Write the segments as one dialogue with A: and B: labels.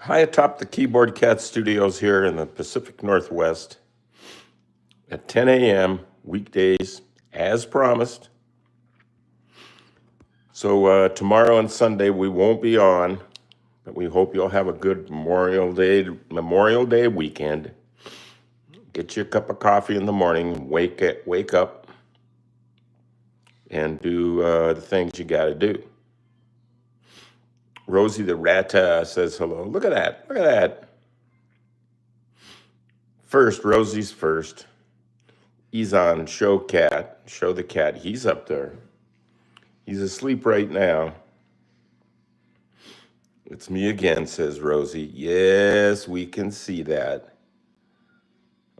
A: High atop the Keyboard Cat Studios here in the Pacific Northwest at 10 a.m. weekdays, as promised. So tomorrow and Sunday we won't be on, but we hope you'll have a good Memorial Day weekend. Get you a cup of coffee in the morning, wake up, and do the things you got to do. Rosie the Rata says hello. Look at that. Look at that. First, Rosie's first. He's on Show the Cat. He's up there. He's asleep right now. It's me again, says Rosie. Yes, we can see that.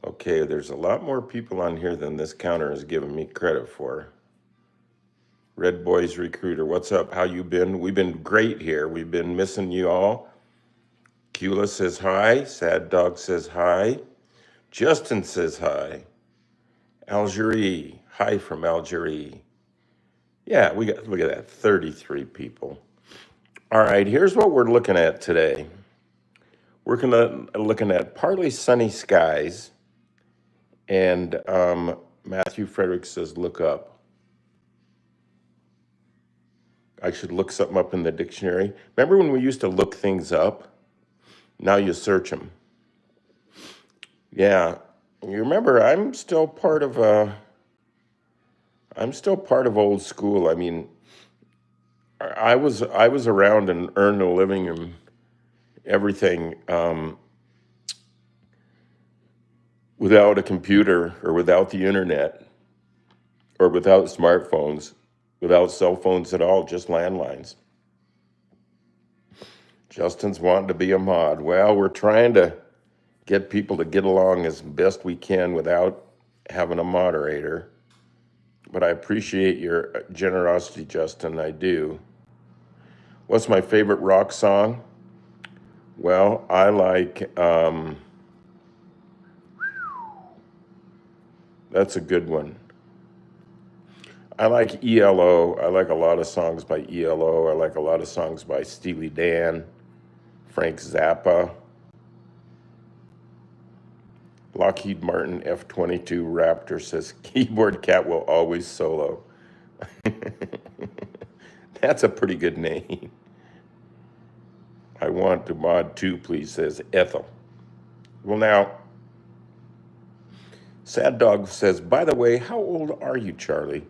A: Okay, there's a lot more people on here than this counter is giving me credit for. Red Boys Recruiter, what's up? How you been? We've been great here. We've been missing you all. Kula says hi. Sad Dog says hi. Justin says hi. Algerie, hi from Algerie. Yeah, we got, look at that, 33 people. All right, here's what we're looking at today. We're looking at partly sunny skies, and Matthew Frederick says, look up. I should look something up in the dictionary. Remember when we used to look things up? Now you search them. Yeah, you remember I'm still part of old school. I mean, I was around and earned a living and everything without a computer or without the internet or without smartphones, without cell phones at all, just landlines. Justin's wanting to be a mod. Well, we're trying to get people to get along as best we can without having a moderator. But I appreciate your generosity, Justin, I do. What's my favorite rock song? Well, I like, that's a good one. I like ELO. I like a lot of songs by ELO. I like a lot of songs by Steely Dan, Frank Zappa, Lockheed Martin F-22 Raptor says, Keyboard Cat will always solo. That's a pretty good name. I want to mod too, please, says Ethel. Well, now, Sad Dog says, by the way, how old are you, Charlie?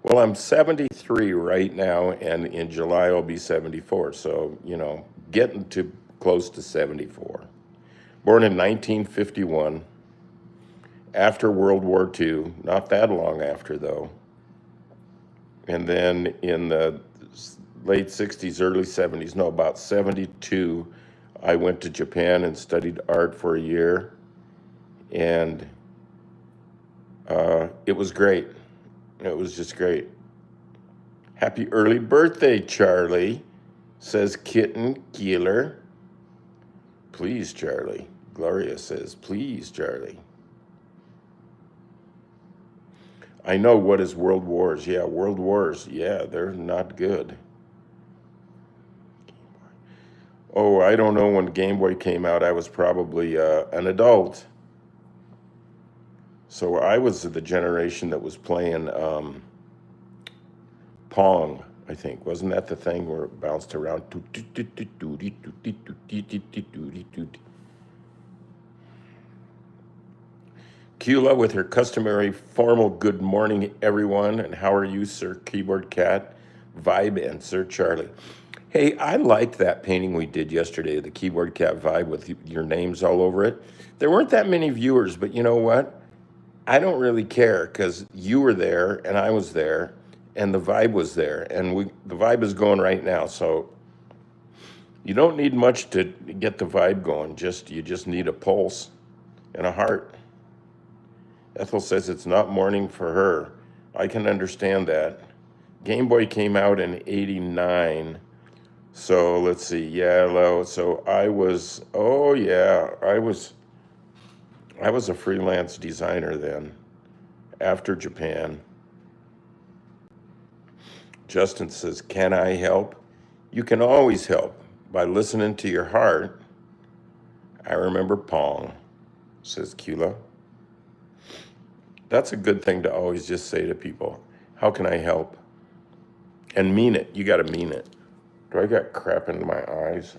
A: Well, I'm 73 right now, and in July I'll be 74. So, getting to close to 74. Born in 1951, after World War II, not that long after, though. And then in the late 60s, early 70s, no, about 72, I went to Japan and studied art for a year. And it was great. It was just great. Happy early birthday, Charlie, says Kitten Keeler. Please, Charlie. Gloria says, please, Charlie. I know what is World Wars. Yeah, World Wars. Yeah, they're not good. Oh, I don't know when Game Boy came out. I was probably an adult. So I was the generation that was playing Pong, I think. Wasn't that the thing where it bounced around? Kula with her customary formal good morning, everyone, and how are you, Sir Keyboard Cat, Vibe, and Sir Charlie. Hey, I liked that painting we did yesterday, the Keyboard Cat Vibe with your names all over it. There weren't that many viewers, but you know what? I don't really care because you were there and I was there and the vibe was there and the vibe is going right now. So you don't need much to get the vibe going. You just need a pulse and a heart. Ethel says it's not morning for her. I can understand that. Game Boy came out in '89. So let's see. Yeah, so I was a freelance designer then, after Japan. Justin says, can I help? You can always help by listening to your heart I remember Pong, says Kula. That's a good thing to always just say to people. How can I help? And mean it. You got to mean it. Do I got crap in my eyes?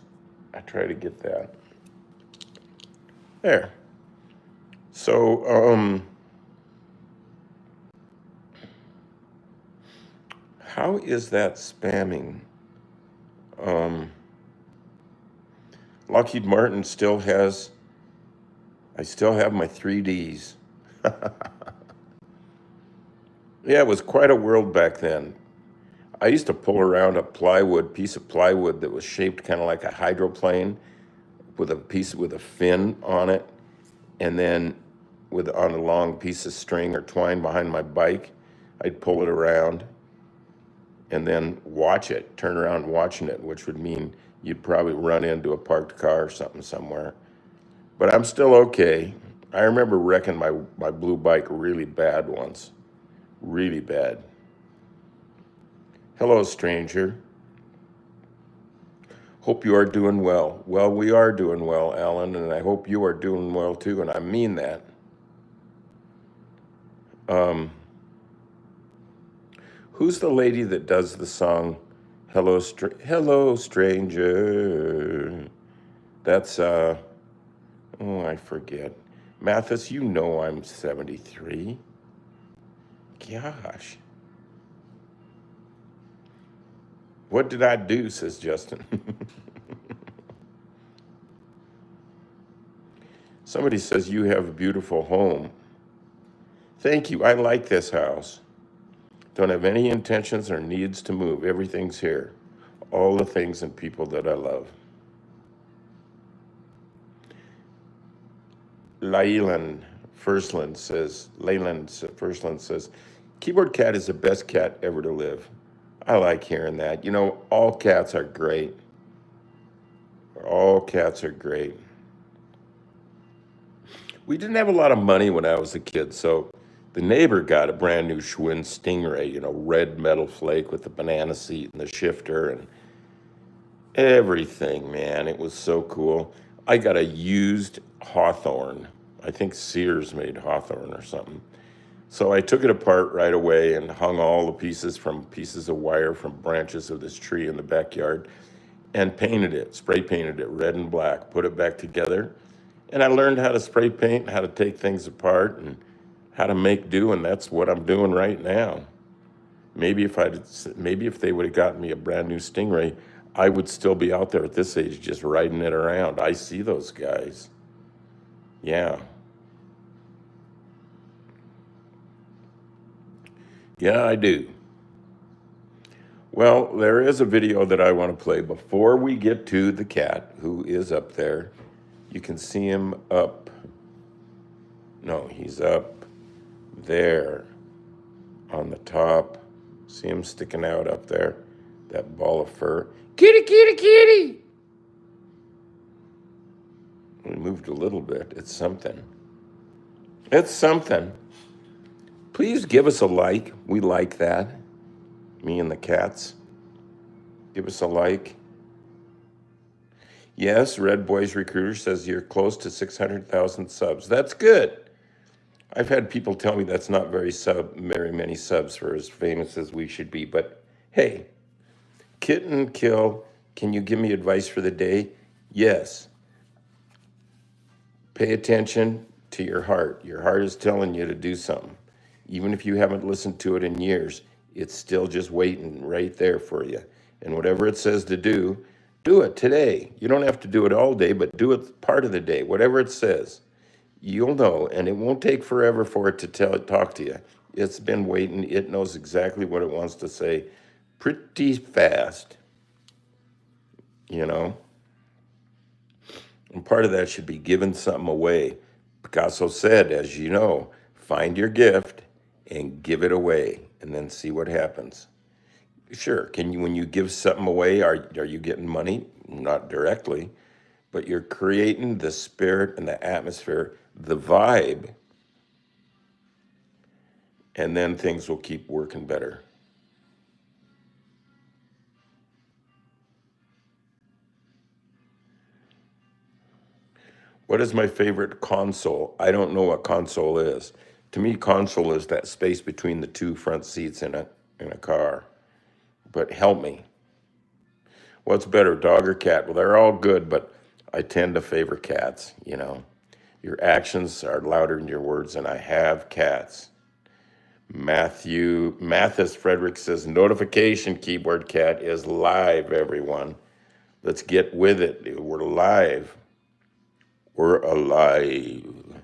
A: I try to get that. There. So, how is that spamming? Lockheed Martin still has, I still have my 3Ds. Yeah, it was quite a world back then. I used to pull around a piece of plywood that was shaped kind of like a hydroplane with with a fin on it, and then on a long piece of string or twine behind my bike, I'd pull it around and then watch it, turn around watching it, which would mean you'd probably run into a parked car or something somewhere. But I'm still okay. I remember wrecking my blue bike really bad once, really bad. Hello, stranger. Hope you are doing well. Well, we are doing well, Alan, and I hope you are doing well too, and I mean that. Who's the lady that does the song Hello Stranger? That's oh, I forget. Mathis, you know I'm 73. Gosh. What did I do, says Justin. Somebody says you have a beautiful home. Thank you. I like this house. Don't have any intentions or needs to move. Everything's here. All the things and people that I love. Leyland Firstland says, Keyboard Cat is the best cat ever to live. I like hearing that. You know, all cats are great. All cats are great. We didn't have a lot of money when I was a kid, so the neighbor got a brand new Schwinn Stingray, you know, red metal flake with the banana seat and the shifter and everything, man. It was so cool. I got a used Hawthorne. I think Sears made Hawthorne or something. So I took it apart right away and hung all the pieces of wire from branches of this tree in the backyard and painted it, spray painted it red and black, put it back together. And I learned how to spray paint, how to take things apart, and how to make do, and that's what I'm doing right now. Maybe if they would have gotten me a brand new Stingray, I would still be out there at this age just riding it around. I see those guys. Yeah. Yeah, I do. Well, there is a video that I want to play before we get to the cat who is up there. You can see him up. No, he's up there on the top. See him sticking out up there? That ball of fur. Kitty, kitty, kitty! We moved a little bit. It's something. It's something. Please give us a like. We like that. Me and the cats. Give us a like. Yes, Red Boys Recruiter says you're close to 600,000 subs. That's good. I've had people tell me that's not very many subs for as famous as we should be. But hey, Kitten Kill, can you give me advice for the day? Yes. Pay attention to your heart. Your heart is telling you to do something. Even if you haven't listened to it in years, it's still just waiting right there for you. And whatever it says to do it today. You don't have to do it all day, but do it part of the day. Whatever it says, you'll know, and it won't take forever for it to talk to you. It's been waiting. It knows exactly what it wants to say pretty fast, you know? And part of that should be giving something away. Picasso said, as you know, find your gift and give it away and then see what happens. Sure, when you give something away, are you getting money? Not directly, but you're creating the spirit and the atmosphere, the vibe, and then things will keep working better. What is my favorite console? I don't know what console is. To me, console is that space between the two front seats in a car. But help me. What's better, dog or cat? Well, they're all good, but I tend to favor cats, you know. Your actions are louder than your words, and I have cats. Mathis Frederick says, notification keyboard cat is live, everyone. Let's get with it. We're live. We're alive.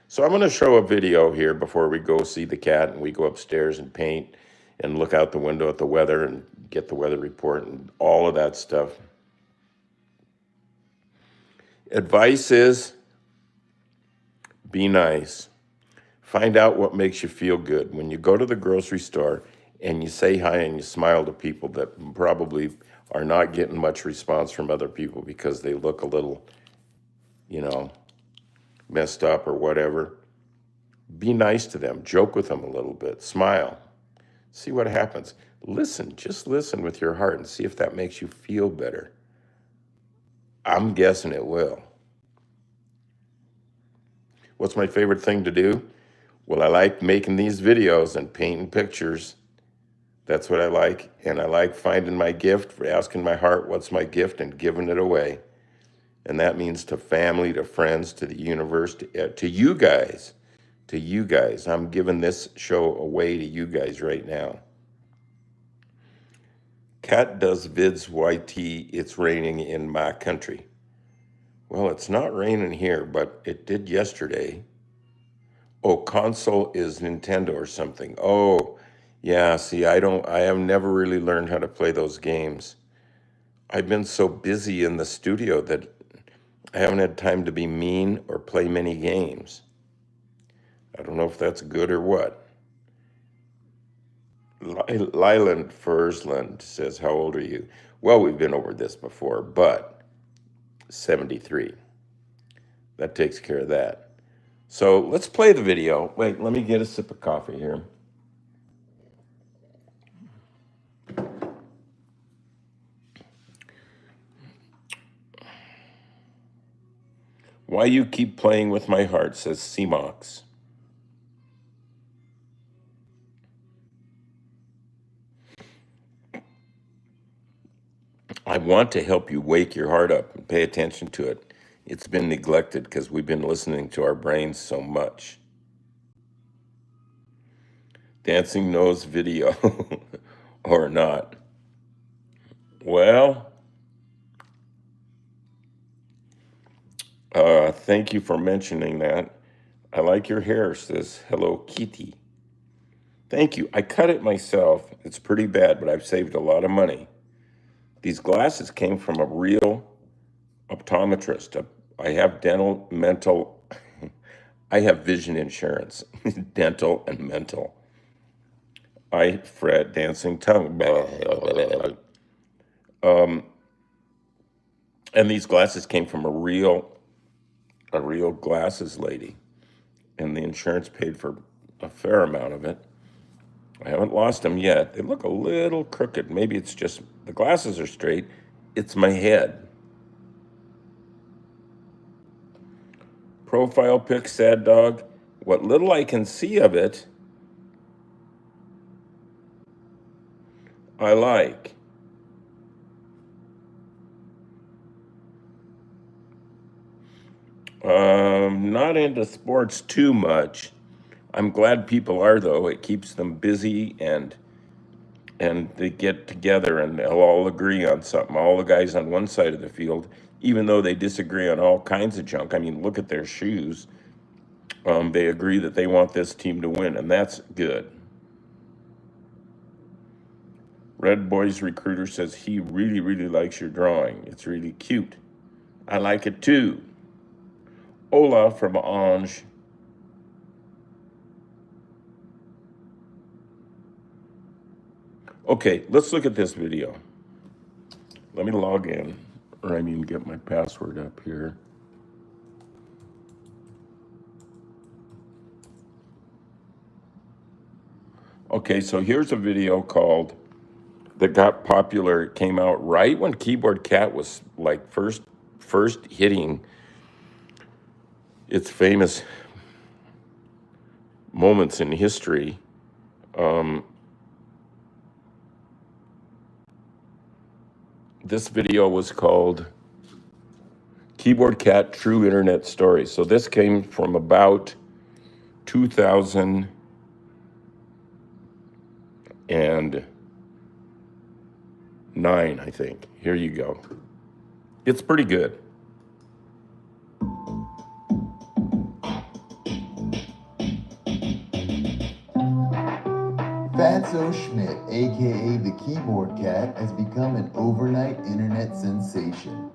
A: So I'm going to show a video here before we go see the cat and we go upstairs and paint and look out the window at the weather and get the weather report and all of that stuff. Advice is be nice. Find out what makes you feel good. When you go to the grocery store and you say hi and you smile to people that probably are not getting much response from other people because they look a little, you know, messed up or whatever, be nice to them. Joke with them a little bit. Smile. See what happens. Listen. Just listen with your heart and see if that makes you feel better. I'm guessing it will. What's my favorite thing to do? Well, I like making these videos and painting pictures. That's what I like. And I like finding my gift, asking my heart, what's my gift, and giving it away. And that means to family, to friends, to the universe, to you guys. To you guys. I'm giving this show away to you guys right now. Cat does vids YT, it's raining in my country. Well, it's not raining here, but it did yesterday. Oh, console is Nintendo or something. Oh, yeah, see, I have never really learned how to play those games. I've been so busy in the studio that I haven't had time to be mean or play many games. I don't know if that's good or what. Lyland Fursland says, how old are you? Well, we've been over this before, but 73. That takes care of that. So let's play the video. Wait, let me get a sip of coffee here. Why you keep playing with my heart, says CMOX. I want to help you wake your heart up and pay attention to it. It's been neglected because we've been listening to our brains so much. Dancing nose video or not. Well, thank you for mentioning that. I like your hair, says Hello Kitty. Thank you. I cut it myself. It's pretty bad, but I've saved a lot of money. These glasses came from a real optometrist. I have dental, mental, I have vision insurance, dental and mental. I fret dancing tongue. And these glasses came from a real glasses lady, and the insurance paid for a fair amount of it. I haven't lost them yet. They look a little crooked. Maybe it's just the glasses are straight. It's my head. Profile pic, sad dog. What little I can see of it, I like. Not into sports too much. I'm glad people are, though. It keeps them busy and they get together and they'll all agree on something. All the guys on one side of the field, even though they disagree on all kinds of junk. I mean, look at their shoes. They agree that they want this team to win, and that's good. Red Boys Recruiter says he really, really likes your drawing. It's really cute. I like it too. Ola from Ange. Okay, let's look at this video. Let me log in, or I mean get my password up here. Okay, so here's a video called, that got popular. It came out right when Keyboard Cat was like first hitting its famous moments in history. This video was called Keyboard Cat True Internet Story. So this came from about 2009, I think. Here you go. It's pretty good.
B: Fatso Schmidt, aka the Keyboard Cat, has become an overnight internet sensation.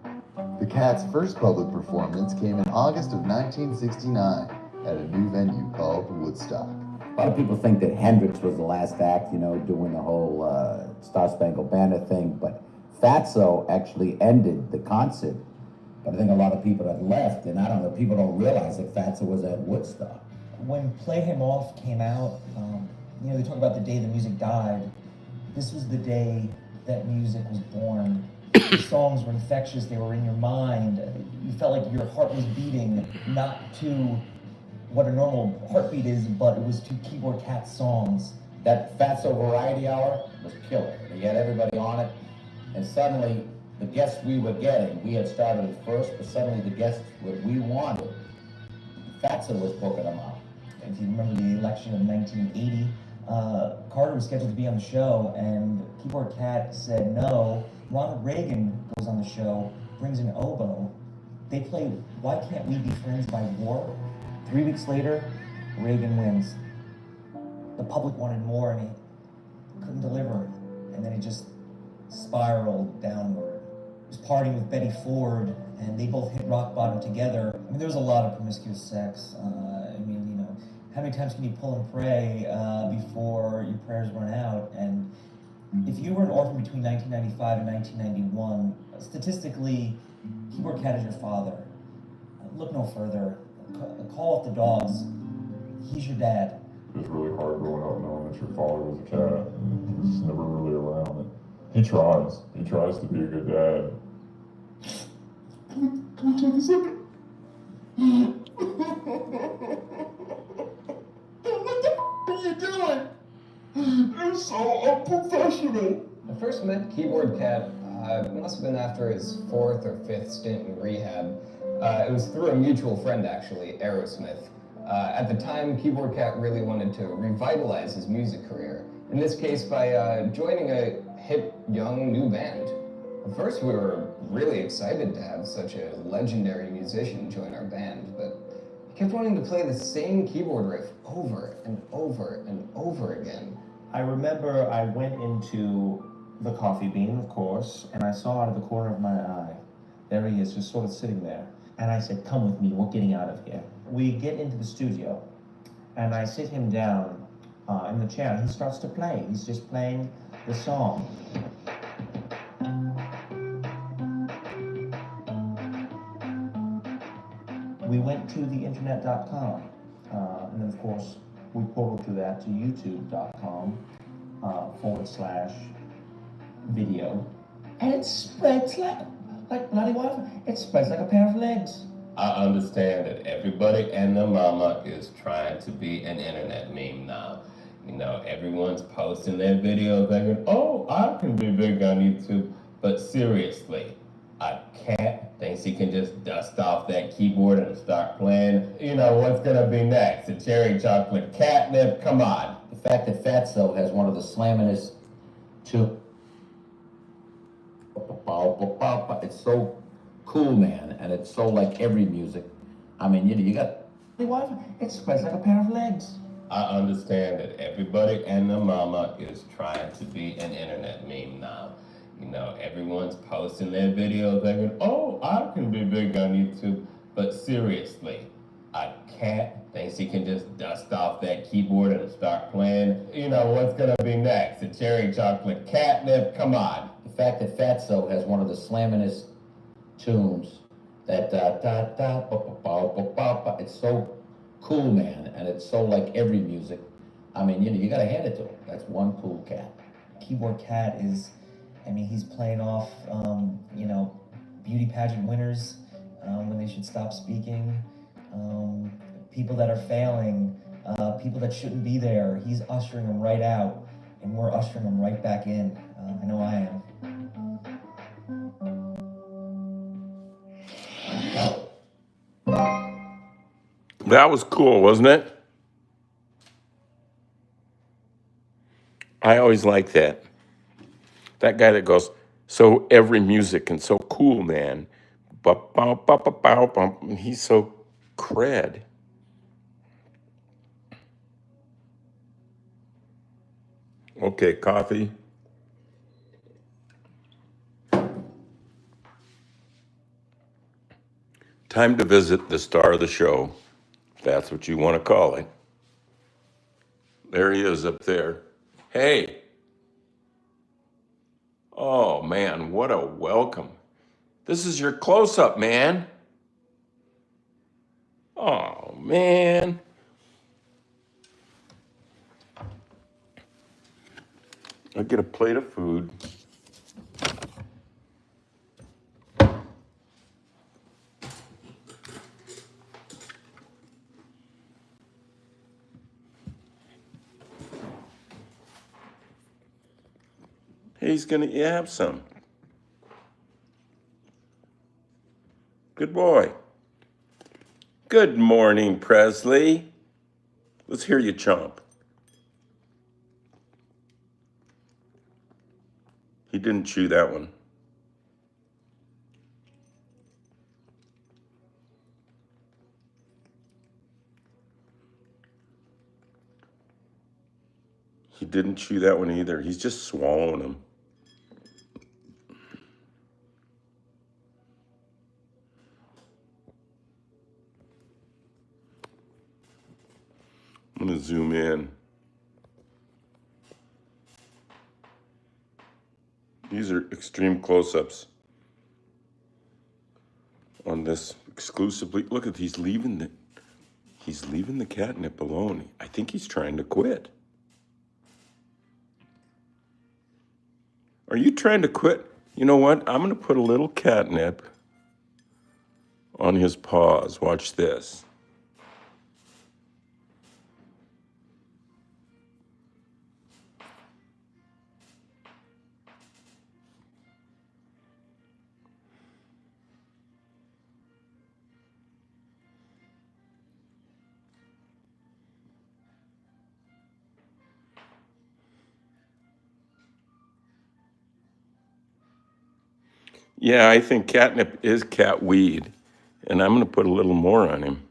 B: The Cat's first public performance came in August of 1969 at a new venue called Woodstock.
C: A lot of people think that Hendrix was the last act, doing the whole Star Spangled Banner thing, but Fatso actually ended the concert. But I think a lot of people had left, and I don't know, people don't realize that Fatso was at Woodstock.
D: When Play Him Off came out, they talk about the day the music died. This was the day that music was born. The songs were infectious, they were in your mind. You felt like your heart was beating, not to what a normal heartbeat is, but it was to Keyboard Cat songs.
C: That Fatso Variety Hour was killer. He had everybody on it, and suddenly the guests we were getting, we had started at first, but suddenly the guests that we wanted, Fatso was booking them out.
D: If you remember the election of 1980, Carter was scheduled to be on the show, and Keyboard Cat said no. Ronald Reagan goes on the show, brings an oboe. They play Why Can't We Be Friends by War. 3 weeks later, Reagan wins. The public wanted more, and he couldn't deliver. And then it just spiraled downward. He was partying with Betty Ford, and they both hit rock bottom together. I mean, there was a lot of promiscuous sex. How many times can you pull and pray before your prayers run out? And if you were an orphan between 1995 and 1991, statistically, Keyboard Cat is your father. Look no further. Call off the dogs. He's your dad.
E: It was really hard growing up knowing that your father was a cat and he was never really around. He tries. He tries to be a good dad. Can we take a second? What the are you doing? You're so unprofessional.
F: I first met Keyboard Cat, it must have been after his 4th or 5th stint in rehab. It was through a mutual friend, actually, Aerosmith. At the time, Keyboard Cat really wanted to revitalize his music career. In this case, by joining a hip, young, new band. At first, we were really excited to have such a legendary musician join our band, but he kept wanting to play the same keyboard riff over and over and over again.
G: I remember I went into the Coffee Bean, of course, and I saw out of the corner of my eye, there he is, just sort of sitting there. And I said, come with me, we're getting out of here. We get into the studio, and I sit him down in the chair, and he starts to play. He's just playing the song. We went to the internet.com, and then of course, we portaled through that to youtube.com /video. And it spreads like bloody wildfire. It spreads like a pair of legs.
H: I understand that everybody and their mama is trying to be an internet meme now. Everyone's posting their videos thinking, oh, I can be big on YouTube. But seriously, a cat thinks he can just dust off that keyboard and start playing. What's gonna be next? A cherry chocolate catnip? Come on.
C: The fact that Fatso has one of the slamminest tunes. It's so cool, man, and it's so like every music. I mean, you got.
G: It spreads like a pair of legs.
H: I understand that everybody and their mama is trying to be an internet meme now. Everyone's posting their videos thinking, oh, I can be big on YouTube. But seriously, a cat thinks he can just dust off that keyboard and start playing. What's gonna be next? A cherry chocolate catnip? Come on.
C: The fact that Fatso has one of the slamminest tunes, that it's so cool, man, and it's so like every music. I mean, you gotta hand it to him. That's one cool cat.
D: Keyboard Cat is, he's playing off, beauty pageant winners when they should stop speaking. people that are failing, people that shouldn't be there. He's ushering them right out, and we're ushering them right back in. I know I am.
A: That was cool, wasn't it? I always like that. That guy that goes, so every music and so cool, man. He's so cred. Okay, coffee. Time to visit the star of the show, if that's what you want to call it. There he is up there. Hey. Oh, man, what a welcome. This is your close-up, man. Oh, man. I'll get a plate of food. He's gonna have some. Good boy. Good morning, Presley. Let's hear you chomp. He didn't chew that one. He didn't chew that one either. He's just swallowing them. I'm gonna zoom in. These are extreme close-ups on this exclusively. Look at, he's leaving the catnip alone. I think he's trying to quit. Are you trying to quit? You know what? I'm gonna put a little catnip on his paws. Watch this. Yeah, I think catnip is cat weed, and I'm gonna put a little more on him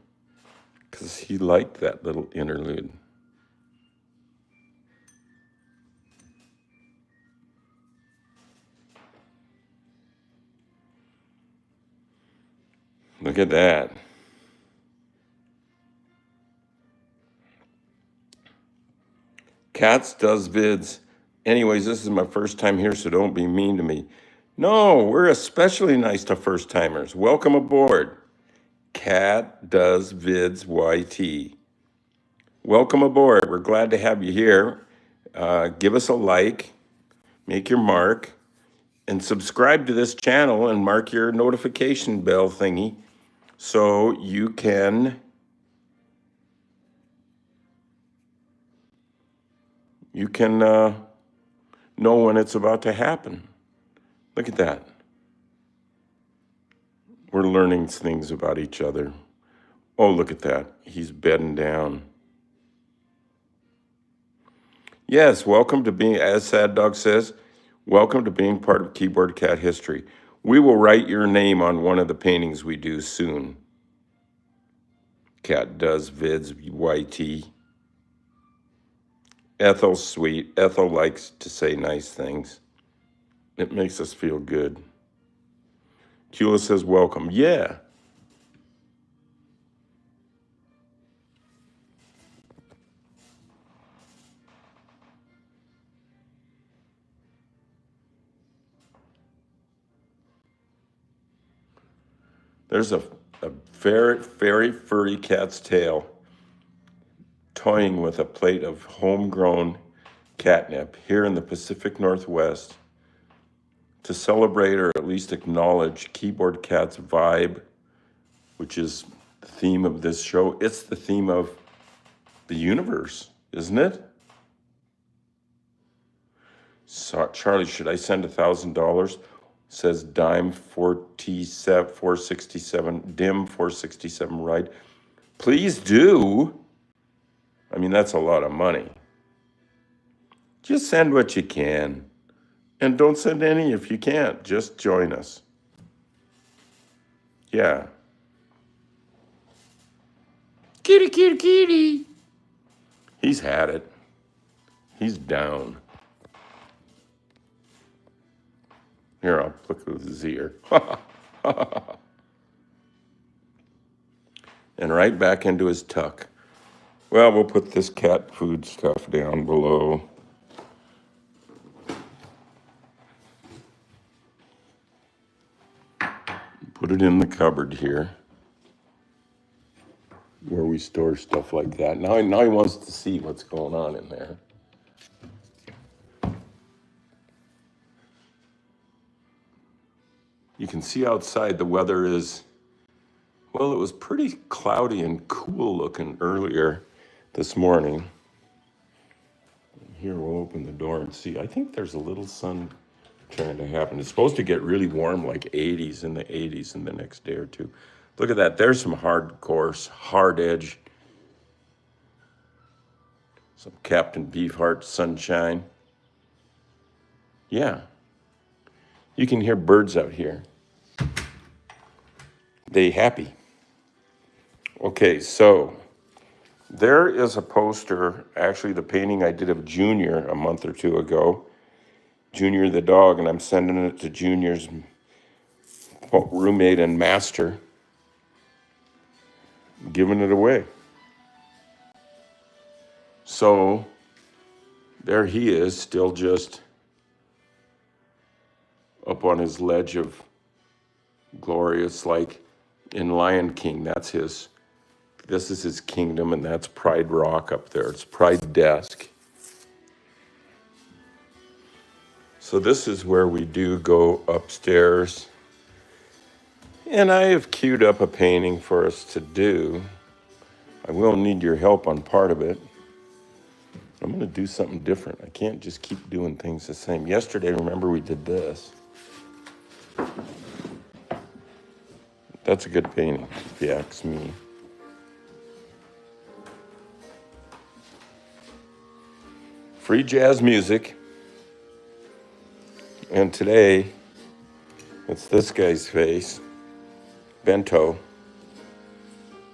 A: because he liked that little interlude. Look at that. Cats does vids. Anyways, this is my first time here, so don't be mean to me. No, we're especially nice to first timers. Welcome aboard. Cat does vids YT. Welcome aboard. We're glad to have you here. Give us a like, make your mark, and subscribe to this channel and mark your notification bell thingy so you can know when it's about to happen. Look at that. We're learning things about each other. Oh, look at that. He's bedding down. Yes, welcome to being, as Sad Dog says, welcome to being part of Keyboard Cat history. We will write your name on one of the paintings we do soon. Cat does vids YT. Ethel's sweet. Ethel likes to say nice things. It makes us feel good. Kula says welcome. Yeah. There's a very, very furry cat's tail toying with a plate of homegrown catnip here in the Pacific Northwest to celebrate or at least acknowledge Keyboard Cat's vibe, which is the theme of this show. It's the theme of the universe, isn't it? So, Charlie, should I send $1,000? Says dime 467 dim 467 right. Please do. I mean, that's a lot of money. Just send what you can. And don't send any if you can't. Just join us. Yeah. Kitty, kitty, kitty. He's had it. He's down. Here, I'll look with his ear. And right back into his tuck. Well, we'll put this cat food stuff down below. Put it in the cupboard here, where we store stuff like that. Now he wants to see what's going on in there. You can see outside the weather is, well, it was pretty cloudy and cool looking earlier this morning. Here, we'll open the door and see. I think there's a little sun trying to happen. It's supposed to get really warm, like 80s in the next day or two. Look at that. There's some hardcore, hard edge. Some Captain Beefheart sunshine. Yeah. You can hear birds out here. They happy. Okay, so there is a poster, actually the painting I did of Junior a month or two ago. Junior the dog, and I'm sending it to Junior's roommate and master. Giving it away. So there he is, still just up on his ledge of glorious, like in Lion King. This is his kingdom, and that's Pride Rock up there. It's Pride Desk. So this is where we do go upstairs. And I have queued up a painting for us to do. I will need your help on part of it. I'm going to do something different. I can't just keep doing things the same. Yesterday, remember, we did this. That's a good painting, if you ask me. Free jazz music. And today, it's this guy's face, Bento.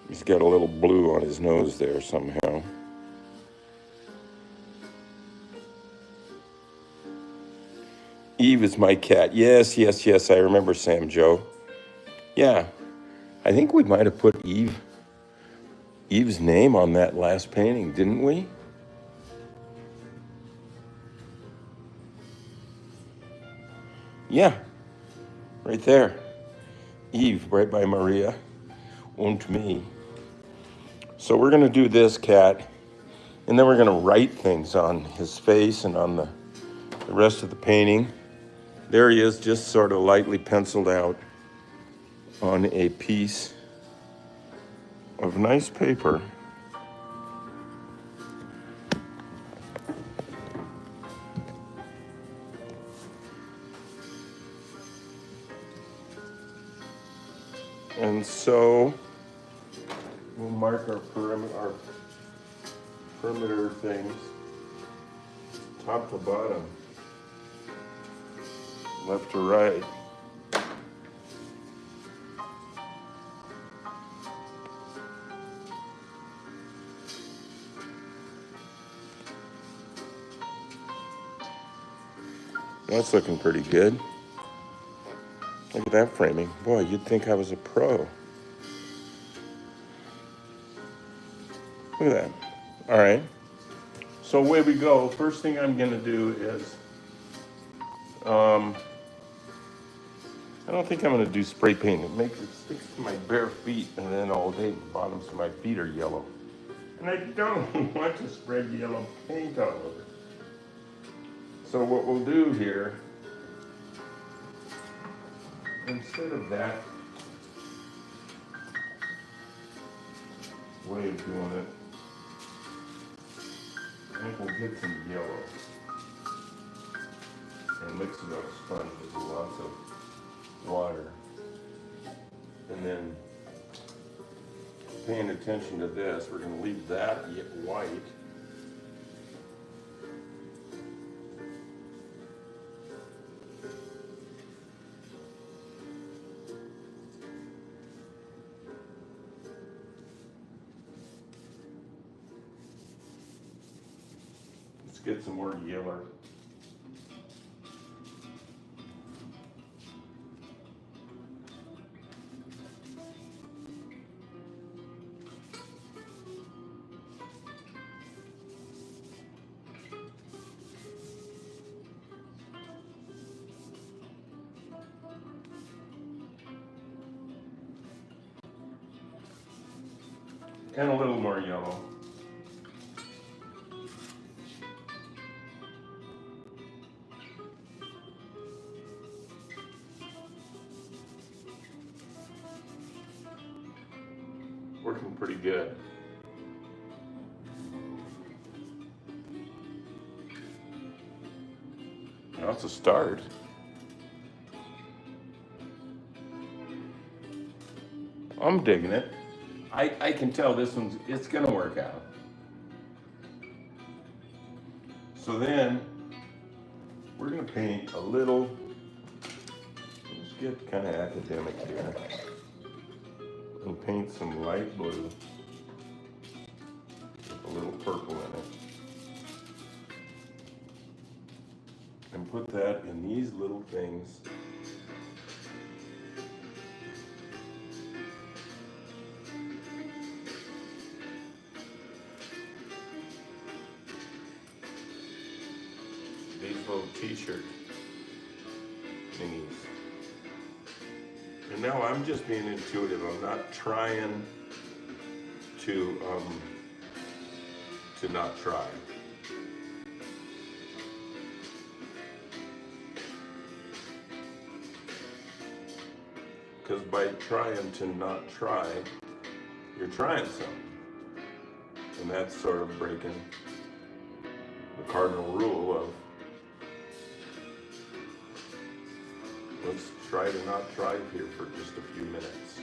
A: He's got a little blue on his nose there somehow. Eve is my cat. Yes, I remember Sam Joe. Yeah, I think we might have put Eve's name on that last painting, didn't we? Yeah, right there. Eve, right by Maria, and me. So we're going to do this cat, and then we're going to write things on his face and on the rest of the painting. There he is, just sort of lightly penciled out on a piece of nice paper. And so we'll mark our perimeter things, top to bottom, left to right. That's looking pretty good. Look at that framing. Boy, you'd think I was a pro. Look at that. All right. So away we go. First thing I'm going to do is, I don't think I'm going to do spray paint. It sticks to my bare feet, and then all day the bottoms of my feet are yellow. And I don't want to spread yellow paint all over. So what we'll do here, instead of that, way of doing it. I think we'll get some yellow and mix it up sponge with lots of water. And then paying attention to this, we're going to leave that white. Let's get some more yellow. And a little more yellow. Working pretty good. That's a start. I'm digging it. I can tell this one's, it's gonna work out. So then, we're gonna paint a little, let's get kind of academic here. And paint some light blue with a little purple in it. And put that in these little things. These little t-shirt thingies. And now I'm just being intuitive. I'm not trying to not try. Because by trying to not try, you're trying something. And that's sort of breaking the cardinal rule of let's try to not try here for just a few minutes.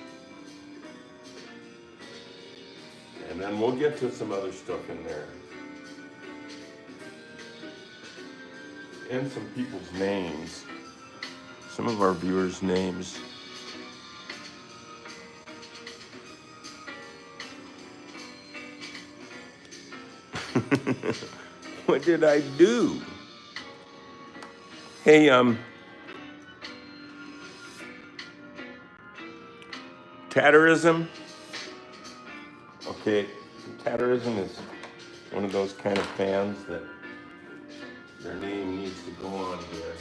A: And then we'll get to some other stuff in there. And some people's names. Some of our viewers' names. What did I do? Hey, Tatterism. Okay, Tatterism is one of those kind of fans that their name needs to go on here.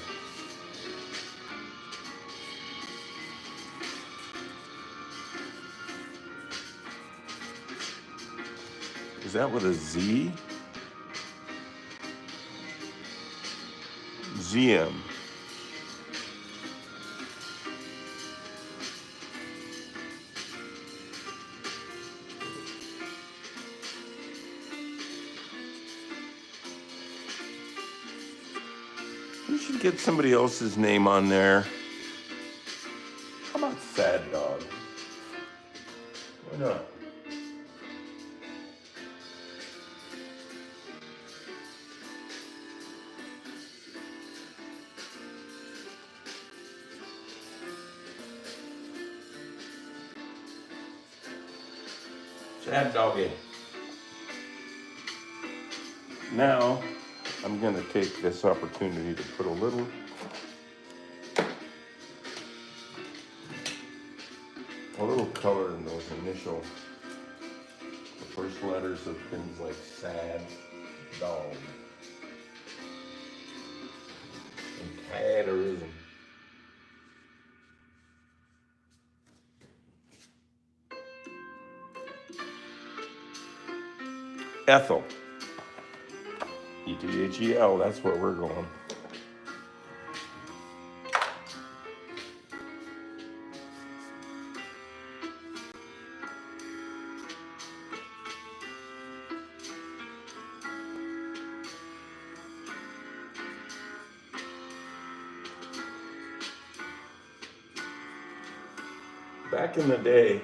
A: Is that with a Z? ZM. We should get somebody else's name on there. How about Sad Dog? Why not? Sad Doggy. Now, I'm going to take this opportunity to put a little color in those initial, the first letters of things like sad, dog, and tatterism. Ethel. E-T-H-E-L, that's where we're going. Back in the day,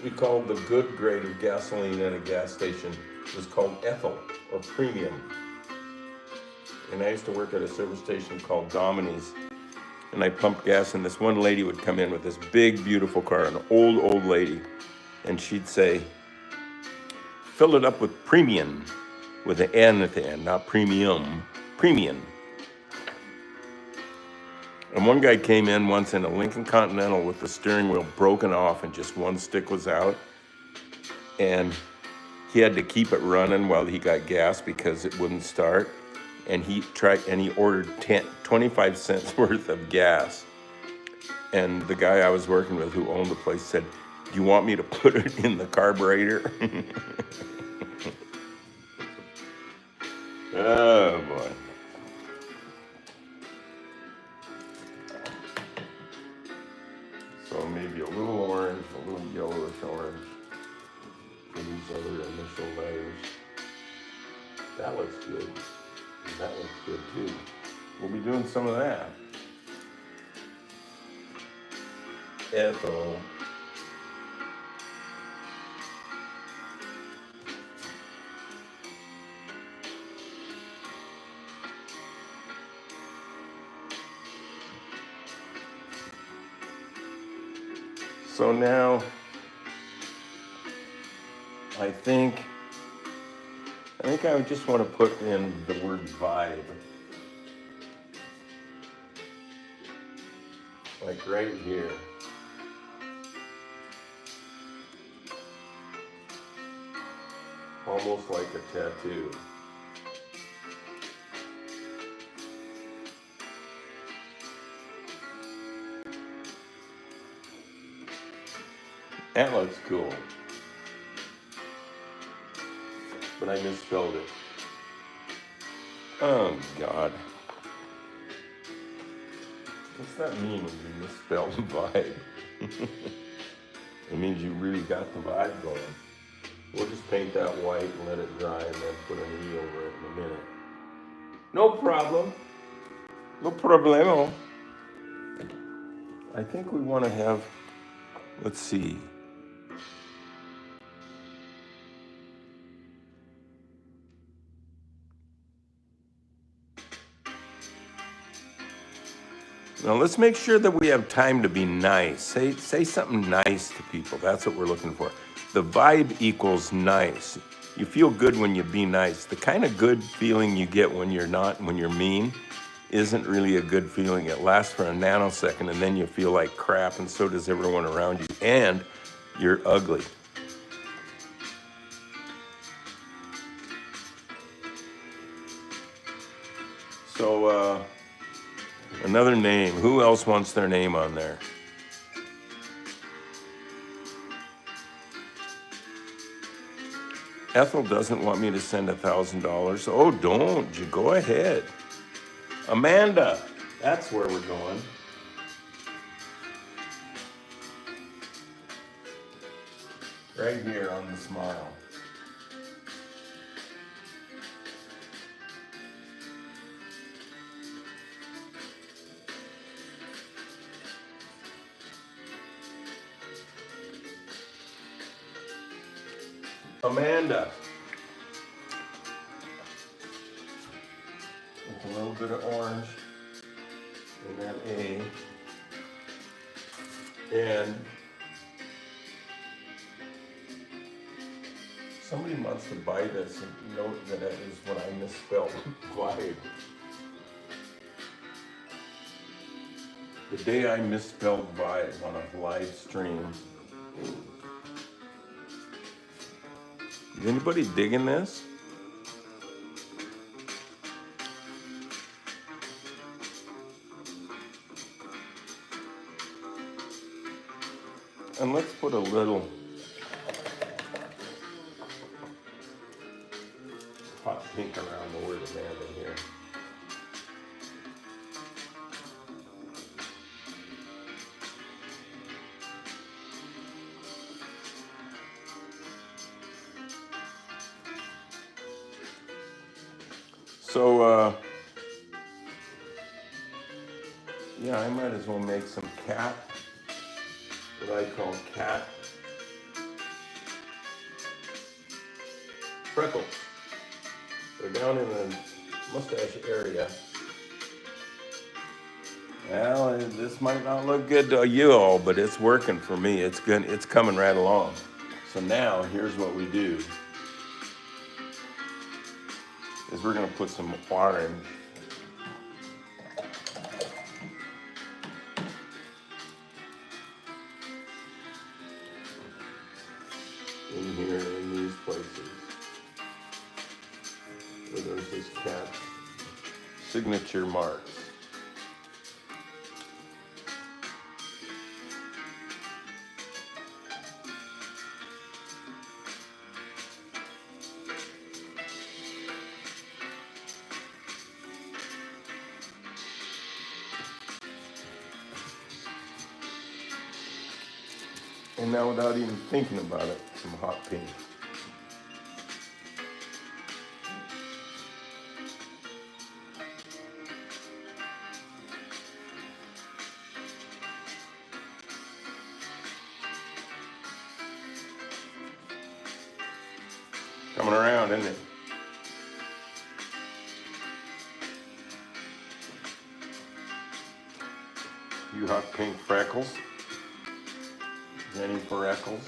A: we called the good grade of gasoline at a gas station, it was called ethyl or premium. And I used to work at a service station called Domini's, and I pumped gas, and this one lady would come in with this big, beautiful car, an old lady, and she'd say, fill it up with premium, with an N at the end, not premium, premium. And one guy came in once in a Lincoln Continental with the steering wheel broken off and just one stick was out. And he had to keep it running while he got gas because it wouldn't start. And he ordered 25 cents worth of gas. And the guy I was working with who owned the place said, do you want me to put it in the carburetor? Oh boy. So maybe a little orange, a little yellowish orange for these other initial layers. That looks good. And that looks good too. We'll be doing some of that. Ethyl. So now, I think I would just want to put in the word vibe. Like right here. Almost like a tattoo. That looks cool. But I misspelled it. Oh God. What's that mean when you misspell vibe? It means you really got the vibe going. We'll just paint that white and let it dry and then put an E over it in a minute. No problem. No problemo. I think we want to have, let's see. Now let's make sure that we have time to be nice. Say something nice to people. That's what we're looking for. The vibe equals nice. You feel good when you be nice. The kind of good feeling you get when you're mean, isn't really a good feeling. It lasts for a nanosecond and then you feel like crap and so does everyone around you. And you're ugly. So, another name. Who else wants their name on there? Ethel doesn't want me to send $1,000. Oh, don't you go ahead. Amanda, that's where we're going. Right here on the smile. Amanda. With a little bit of orange in that A. And somebody wants to buy this and note that it is what I misspelled, vibe. The day I misspelled vibe on a live stream. Is anybody digging this? And let's put a little hot pink around the word Amanda here. So, yeah, I might as well make some cat what I call cat freckles. They're down in the mustache area. Well, this might not look good to you all, but it's working for me. It's good. It's coming right along. So now here's what we do is we're gonna put some orange in here in these places where there's this cat's signature marks. And now without even thinking about it, some hot pink. Coming around, isn't it? You hot pink freckles. Any freckles.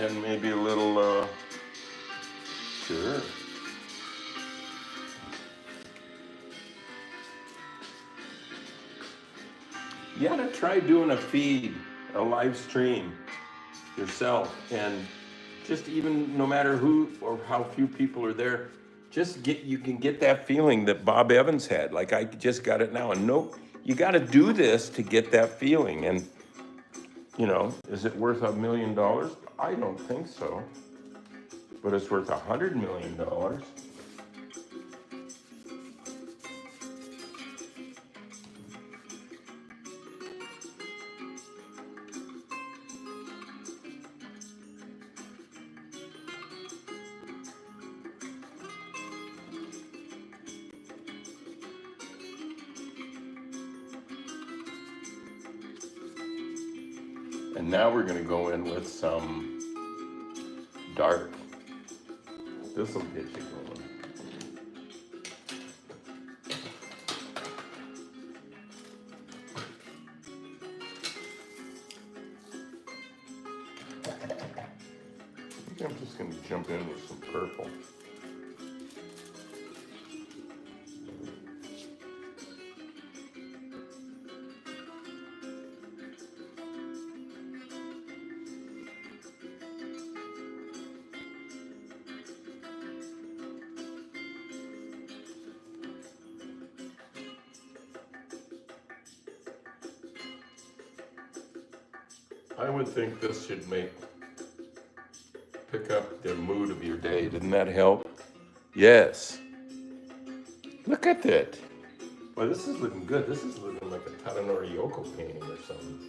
A: And maybe a little, sure. You gotta try doing a feed, a live stream yourself, and just even no matter who or how few people are there, you can get that feeling that Bob Evans had. Like I just got it now, and no, you got to do this to get that feeling. And is it worth $1 million? I don't think so, but it's worth $100 million. And now we're going to go in with some dark. This will get you going. I think I'm just going to jump in with some purple. I would think this should pick up the mood of your day. Didn't that help? Yes. Look at that. Well, this is looking good. This is looking like a Tadanori Yoko painting or something.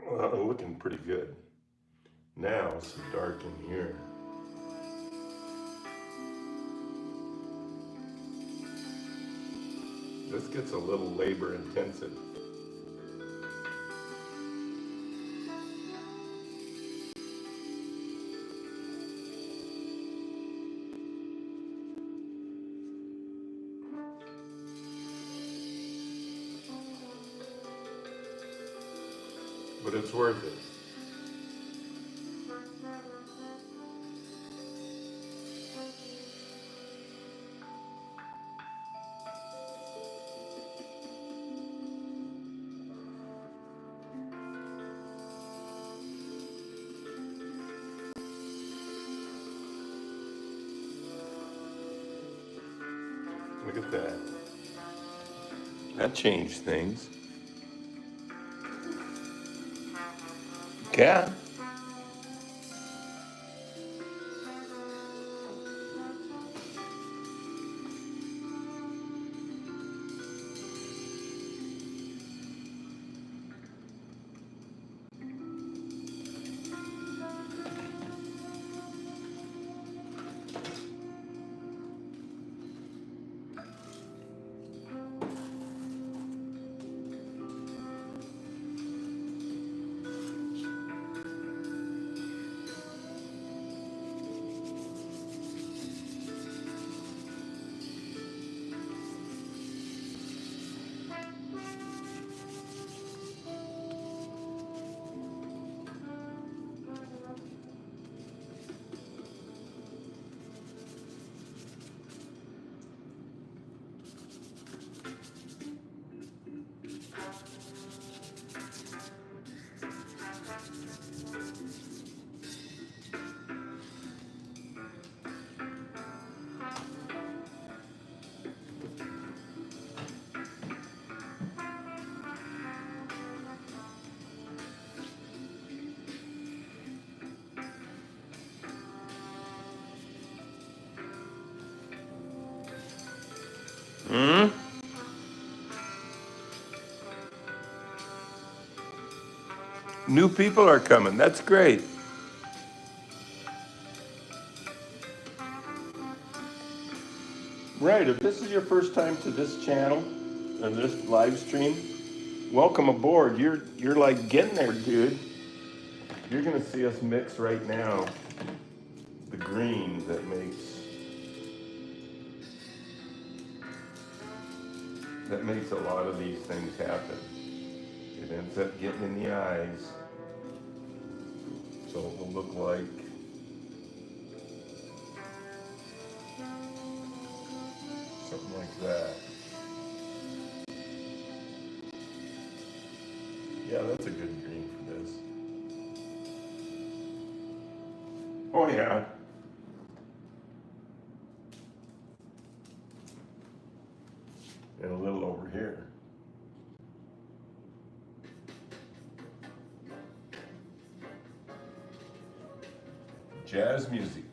A: Well, looking pretty good. Now some dark in here. This gets a little labor intensive. But it's worth it. Look at that. That changed things. Cat. Hmm? New people are coming. That's great. Right. If this is your first time to this channel and this live stream, welcome aboard. You're like getting there, dude. You're gonna see us mix right now the green that makes a lot of these things happen. It ends up getting in the eyes, so it will look like something like that. Yeah, that's a good green for this. Oh yeah. And a little over here. Jazz music.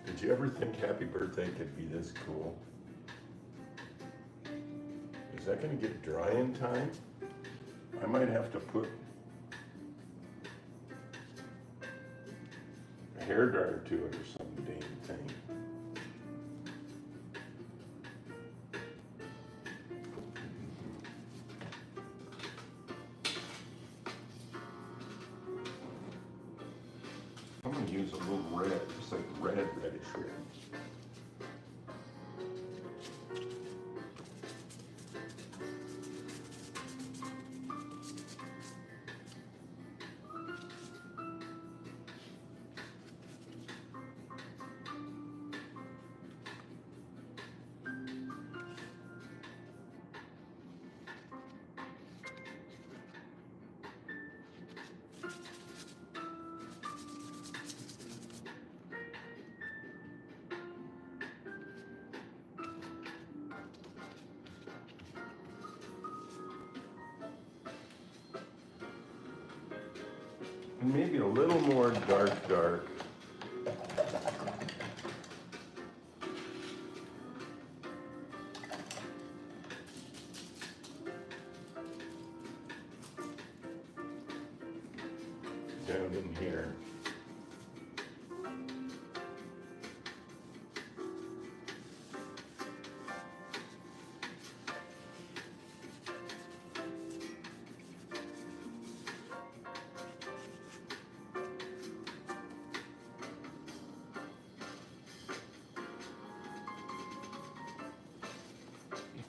A: Did you ever think Happy Birthday could be this cool? Is that gonna get dry in time? I might have to put a hairdryer to it or some dang thing. I'm gonna use a little red, just like reddish red. And maybe a little more dark. Down in here.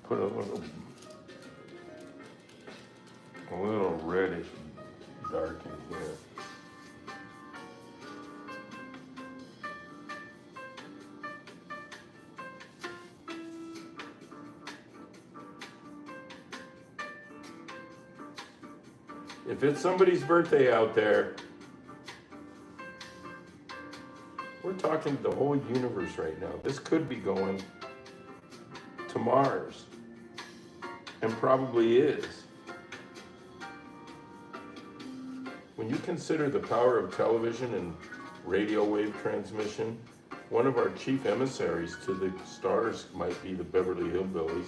A: Put a little reddish dark in here. If it's somebody's birthday out there, we're talking to the whole universe right now. This could be going to Mars, and probably is. When you consider the power of television and radio wave transmission, one of our chief emissaries to the stars might be the Beverly Hillbillies.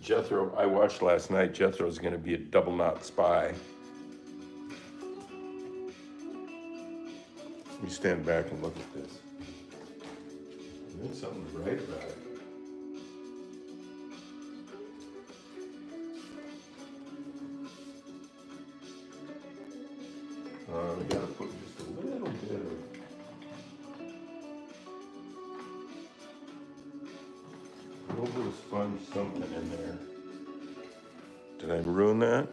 A: Jethro, I watched last night, Jethro's gonna be a double knot spy. Let me stand back and look at this. There's something to write about it. We gotta put just a little bit of sponge something in there. Did I ruin that?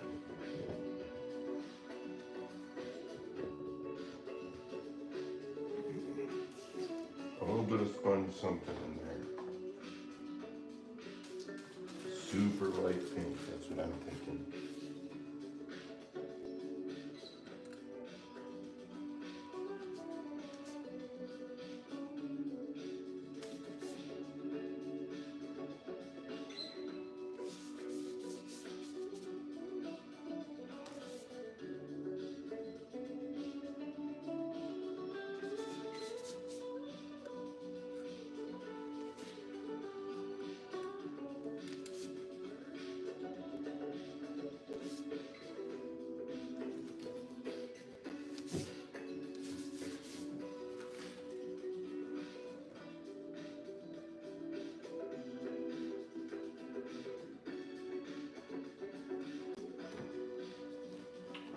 A: A little bit of sponge something in there. Super light pink, that's what I'm thinking.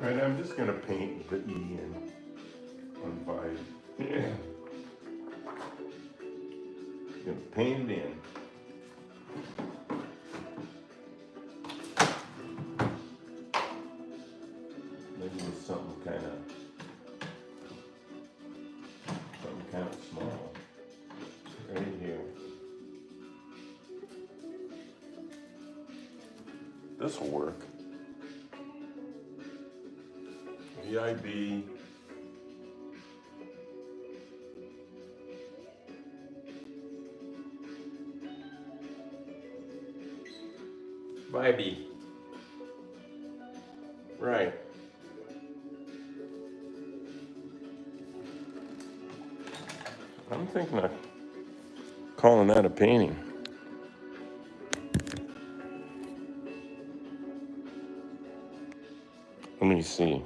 A: All right, I'm just gonna paint the E in on Vibe. Yeah. Gonna paint it in. Maybe with something kind of small right here. This will work. VIB. Vibey. Right. I'm thinking of calling that a painting. Let me see.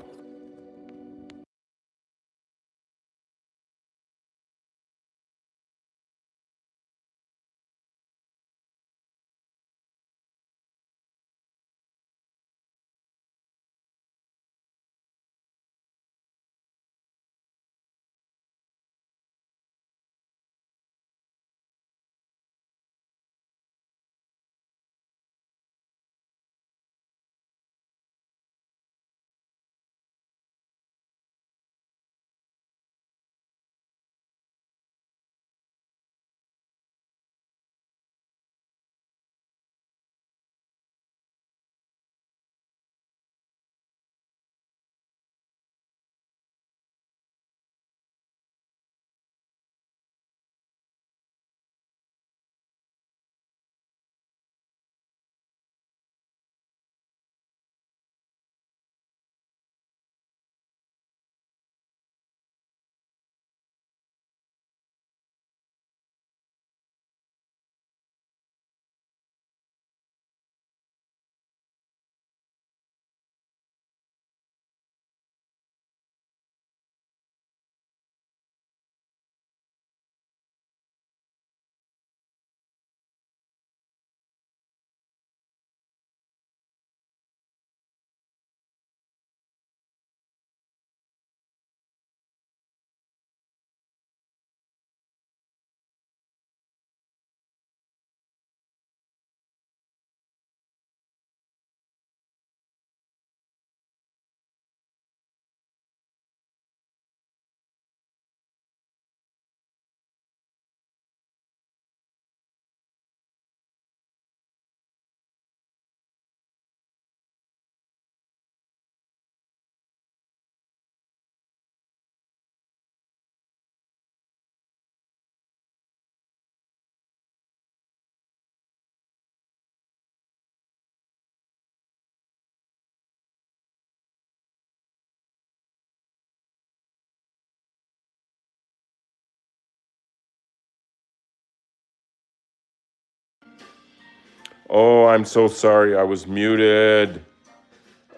A: Oh, I'm so sorry. I was muted.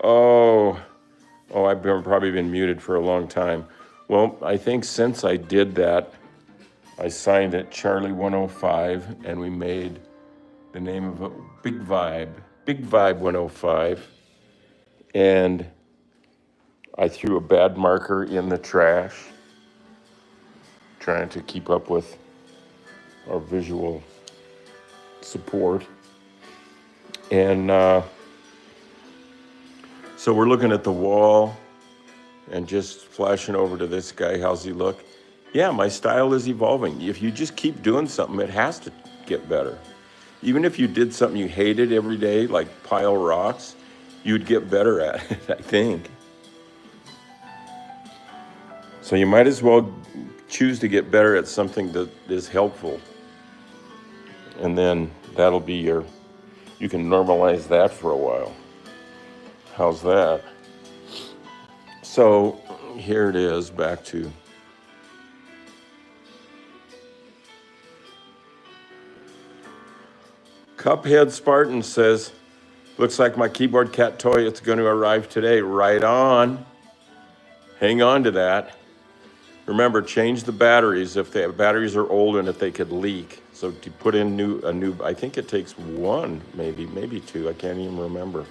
A: Oh, I've probably been muted for a long time. Well, I think since I did that, I signed it Charlie 105, and we made the name of it Big Vibe 105. And I threw a bad marker in the trash, trying to keep up with our visual support. And so we're looking at the wall and just flashing over to this guy. How's he look? Yeah, my style is evolving. If you just keep doing something, it has to get better. Even if you did something you hated every day, like pile rocks, you'd get better at it, I think. So you might as well choose to get better at something that is helpful. And then that'll be you can normalize that for a while. How's that? So here it is, back to Cuphead Spartan says, looks like my keyboard cat toy, it's going to arrive today. Right on. Hang on to that. Remember, change the batteries if the batteries are old and if they could leak. So to put in a new, I think it takes one, maybe two. I can't even remember.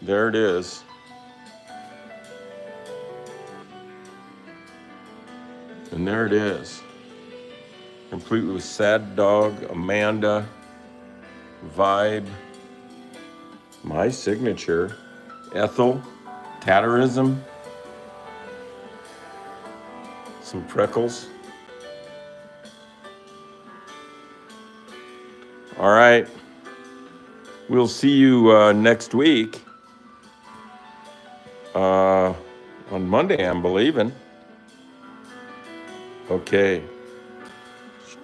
A: There it is. And there it is. Completely with Sad Dog, Amanda, Vibe, my signature, Ethel, Tatterism, some freckles. All right. We'll see you next week. On Monday, I'm believing. Okay.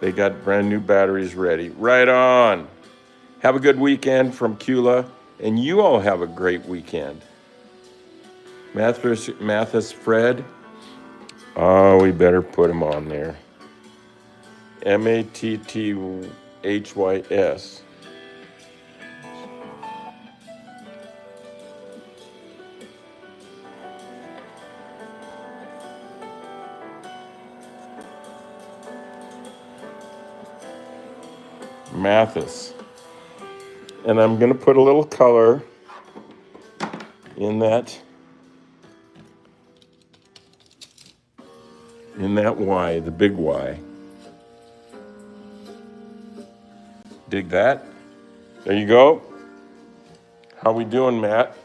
A: They got brand new batteries ready. Right on. Have a good weekend from Kula, and you all have a great weekend. Mathis Fred. Oh, we better put him on there. Matthys. Mathis. And I'm going to put a little color in that Y, the big Y. Dig that? There you go. How we doing, Matt?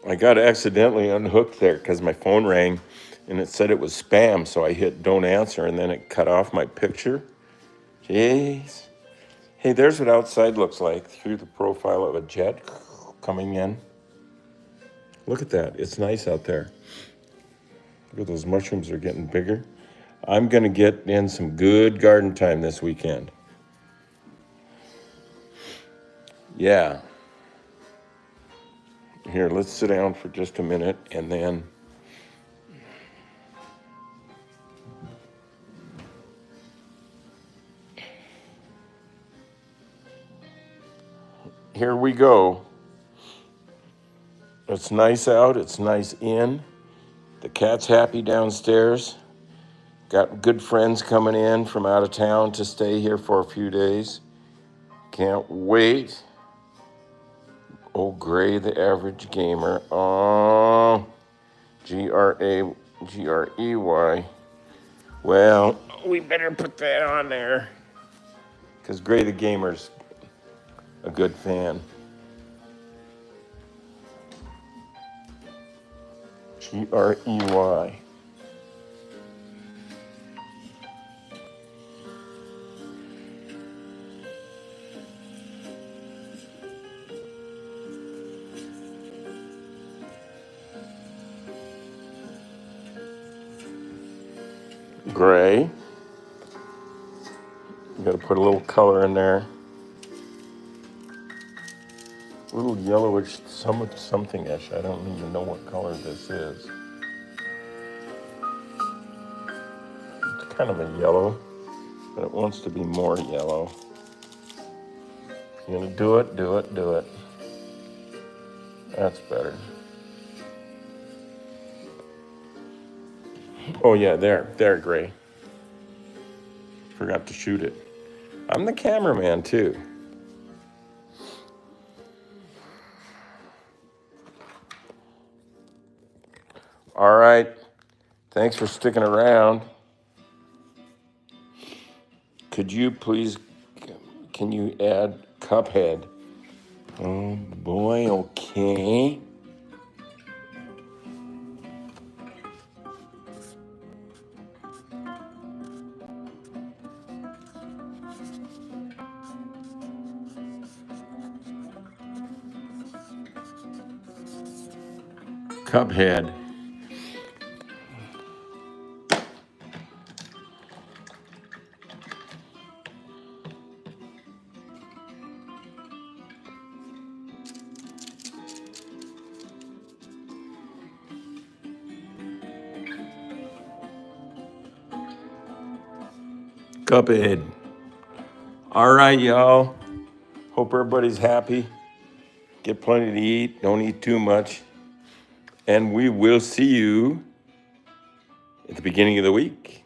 A: I got accidentally unhooked there because my phone rang and it said it was spam, so I hit don't answer and then it cut off my picture. Jeez. Hey, there's what outside looks like through the profile of a jet coming in. Look at that. It's nice out there. Look at those mushrooms are getting bigger. I'm going to get in some good garden time this weekend. Yeah. Here, let's sit down for just a minute and then here we go. It's nice out. It's nice in. The cat's happy downstairs. Got good friends coming in from out of town to stay here for a few days. Can't wait. Oh, Gray, the average gamer. Oh, Grey. Well, we better put that on there because Gray the gamer's a good fan. Grey. Gray. You gotta put a little color in there. A little yellowish, something-ish. I don't even know what color this is. It's kind of a yellow, but it wants to be more yellow. You're gonna do it, do it, do it. That's better. Oh yeah, there, gray. Forgot to shoot it. I'm the cameraman too. All right, thanks for sticking around. Could you please, can you add Cuphead? Oh boy, okay. Cuphead. Cuphead. All right, y'all. Hope everybody's happy. Get plenty to eat. Don't eat too much. And we will see you at the beginning of the week.